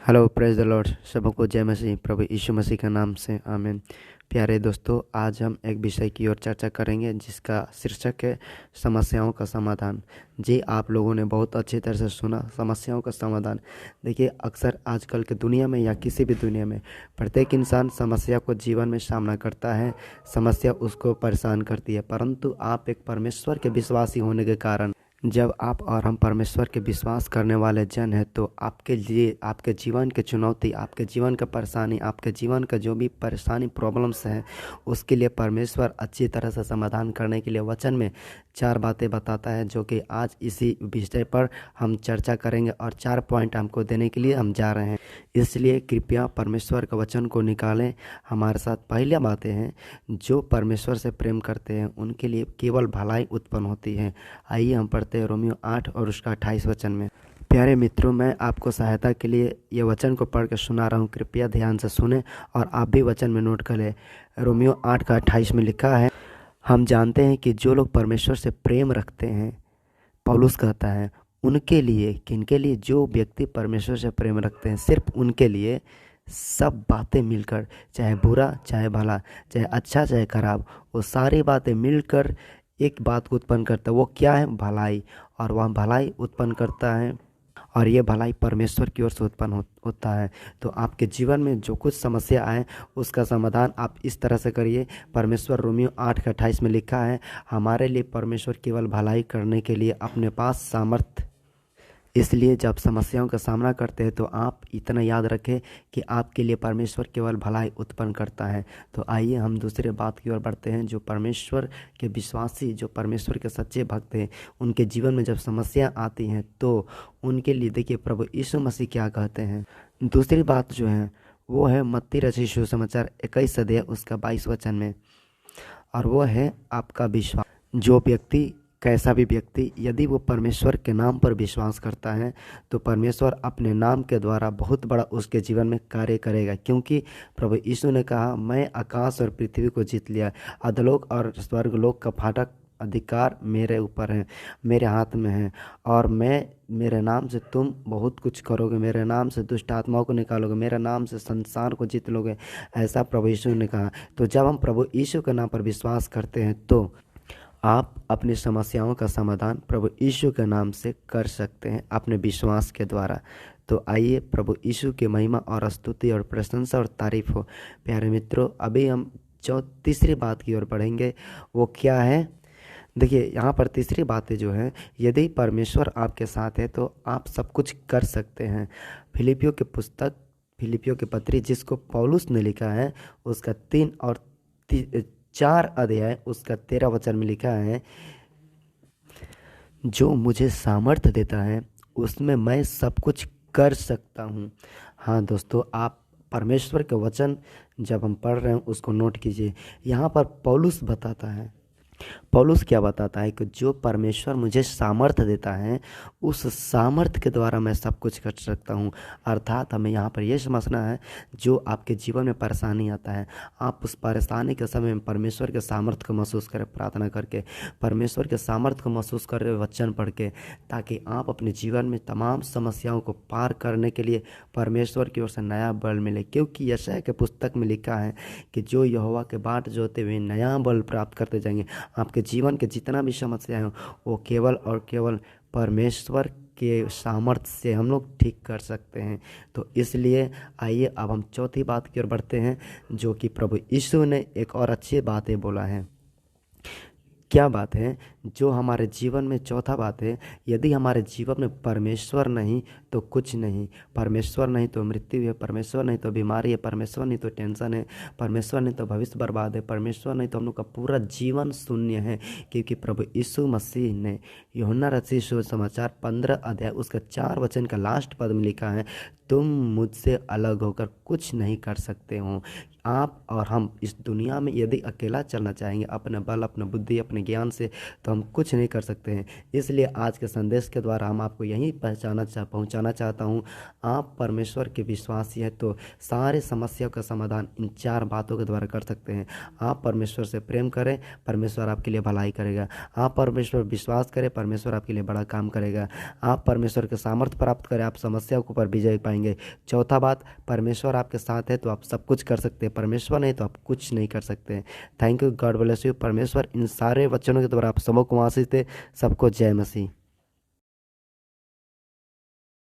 Hello, praise the Lord. सबको जय मसीह। प्रभु यीशु मसीह के नाम से आमीन। प्यारे दोस्तों, आज हम एक विषय की ओर चर्चा करेंगे जिसका शीर्षक है समस्याओं का समाधान। जी, आप लोगों ने बहुत अच्छी तरह से सुना, समस्याओं का समाधान। देखिए, अक्सर आजकल के दुनिया में या किसी भी दुनिया में प्रत्येक इंसान समस्या को जीवन में सामना करता है। समस्या उसको परेशान करती है, परंतु आप एक परमेश्वर के विश्वासी होने के कारण, जब आप और हम परमेश्वर के विश्वास करने वाले जन हैं, तो आपके लिए आपके जीवन की चुनौती, आपके जीवन का परेशानी, आपके जीवन का जो भी परेशानी प्रॉब्लम्स हैं, उसके लिए परमेश्वर अच्छी तरह से समाधान करने के लिए वचन में 4 बातें बताता है, जो कि आज इसी विषय पर हम चर्चा करेंगे और 4 पॉइंट हमको देने के लिए हम जा रहे हैं। इसलिए कृपया परमेश्वर के वचन को निकालें हमारे साथ। पहली बातें हैं, जो परमेश्वर से प्रेम करते हैं उनके लिए केवल भलाई उत्पन्न होती है। आइए हम पढ़ते हैं रोमियो 8 और उसका 28 वचन में। प्यारे मित्रों, मैं आपको सहायता के लिए ये वचन को पढ़ के सुना रहा हूँ। कृपया ध्यान से सुने और आप भी वचन में नोट कर लें। रोमियो 8 का 28 में लिखा है, हम जानते हैं कि जो लोग परमेश्वर से प्रेम रखते हैं, पौलुस कहता है, उनके लिए, किनके लिए? जो व्यक्ति परमेश्वर से प्रेम रखते हैं, सिर्फ उनके लिए सब बातें मिलकर, चाहे बुरा चाहे भला, चाहे अच्छा चाहे खराब, वो सारी बातें मिलकर एक बात को उत्पन्न करता है। वो क्या है? भलाई। और वह भलाई उत्पन्न करता है, और ये भलाई परमेश्वर की ओर से उत्पन्न होता है। तो आपके जीवन में जो कुछ समस्या आए, उसका समाधान आप इस तरह से करिए। परमेश्वर रोमियो 8 का 28 में लिखा है, हमारे लिए परमेश्वर केवल भलाई करने के लिए अपने पास सामर्थ्य। इसलिए जब समस्याओं का सामना करते हैं तो आप इतना याद रखें कि आपके लिए परमेश्वर केवल भलाई उत्पन्न करता है। तो आइए हम दूसरे बात की ओर बढ़ते हैं। जो परमेश्वर के विश्वासी, जो परमेश्वर के सच्चे भक्त हैं, उनके जीवन में जब समस्या आती हैं तो उनके लिए देखिए प्रभु यीशु मसीह क्या कहते हैं। दूसरी बात जो है वो है मत्ती रचित सुसमाचार 21 अध्याय उसका 22 वचन में, और वो है आपका विश्वास। जो व्यक्ति, कैसा भी व्यक्ति, यदि वो परमेश्वर के नाम पर विश्वास करता है तो परमेश्वर अपने नाम के द्वारा बहुत बड़ा उसके जीवन में कार्य करेगा। क्योंकि प्रभु यीशु ने कहा, मैं आकाश और पृथ्वी को जीत लिया, अधोलोक और स्वर्गलोक का फाटक अधिकार मेरे ऊपर है, मेरे हाथ में है, और मेरे नाम से तुम बहुत कुछ करोगे, मेरे नाम से दुष्ट आत्माओं को निकालोगे, मेरे नाम से संसार को जीत लोगे, ऐसा प्रभु यीशु ने कहा। तो जब हम प्रभु यीशु के नाम पर विश्वास करते हैं तो आप अपनी समस्याओं का समाधान प्रभु यीशु के नाम से कर सकते हैं, अपने विश्वास के द्वारा। तो आइए प्रभु यीशु की महिमा और स्तुति और प्रशंसा और तारीफ हो। प्यारे मित्रों, अभी हम तीसरी बात की ओर बढ़ेंगे। वो क्या है? देखिए, यहाँ पर तीसरी बातें जो है, यदि परमेश्वर आपके साथ है तो आप सब कुछ कर सकते हैं। फिलिपियों की पुस्तक, फिलिपियों की पत्री जिसको पौलुस ने लिखा है, उसका 3 और 4 अध्याय उसका 13 वचन में लिखा है, जो मुझे सामर्थ्य देता है उसमें मैं सब कुछ कर सकता हूँ। हाँ दोस्तों, आप परमेश्वर के वचन जब हम पढ़ रहे हैं उसको नोट कीजिए। यहाँ पर पौलुस बताता है, पौलुस क्या बताता है कि जो परमेश्वर मुझे सामर्थ्य देता है, उस सामर्थ्य के द्वारा मैं सब कुछ कर सकता हूँ। अर्थात हमें यहाँ पर यह समझना है, जो आपके जीवन में परेशानी आता है, आप उस परेशानी के समय में परमेश्वर के सामर्थ्य को महसूस करें, प्रार्थना करके, परमेश्वर के सामर्थ्य को महसूस कर रहे वचन पढ़ के, ताकि आप अपने जीवन में तमाम समस्याओं को पार करने के लिए परमेश्वर की ओर से नया बल मिले। क्योंकि यशायाह के पुस्तक में लिखा है कि जो यहोवा के बाट जोते हुए नया बल प्राप्त करते जाएंगे। आपके जीवन के जितना भी समस्याएं हो, वो केवल और केवल परमेश्वर के सामर्थ्य से हम लोग ठीक कर सकते हैं। तो इसलिए आइए अब हम चौथी बात की ओर बढ़ते हैं, जो कि प्रभु यीशु ने एक और अच्छी बातें बोला है। क्या बात है? जो हमारे जीवन में चौथा बात है, यदि हमारे जीवन में परमेश्वर नहीं तो कुछ नहीं। परमेश्वर नहीं तो मृत्यु है, परमेश्वर नहीं तो बीमारी है, परमेश्वर नहीं तो टेंशन है, परमेश्वर नहीं तो भविष्य बर्बाद है, परमेश्वर नहीं तो हम लोग का पूरा जीवन शून्य है। क्योंकि प्रभु यीशु मसीह ने यूहन्ना रचित सुसमाचार 15 अध्याय उसका 4 वचन का लास्ट पद में लिखा है, तुम मुझसे अलग होकर कुछ नहीं कर सकते हो। आप और हम इस दुनिया में यदि अकेला चलना चाहेंगे अपने बल, अपने बुद्धि, अपने ज्ञान से, तो हम कुछ नहीं कर सकते हैं। इसलिए आज के संदेश के द्वारा हम आपको यही पहुंचाना चाहता हूं, आप परमेश्वर के विश्वासी हैं तो सारे समस्याओं का समाधान इन 4 बातों के द्वारा कर सकते हैं। आप परमेश्वर से प्रेम करें, परमेश्वर आपके लिए भलाई करेगा। आप परमेश्वर विश्वास करें, परमेश्वर आपके लिए बड़ा काम करेगा। आप परमेश्वर के सामर्थ्य प्राप्त करें, आप समस्याओं के ऊपर विजय पाएंगे। चौथा बात, परमेश्वर आपके साथ है तो आप सब कुछ कर सकते हैं, परमेश्वर नहीं तो आप कुछ नहीं कर सकते। Thank you, God bless you. परमेश्वर इन सारे वचनों के द्वारा आप सबको आशीष दे। सबको जय मसीह।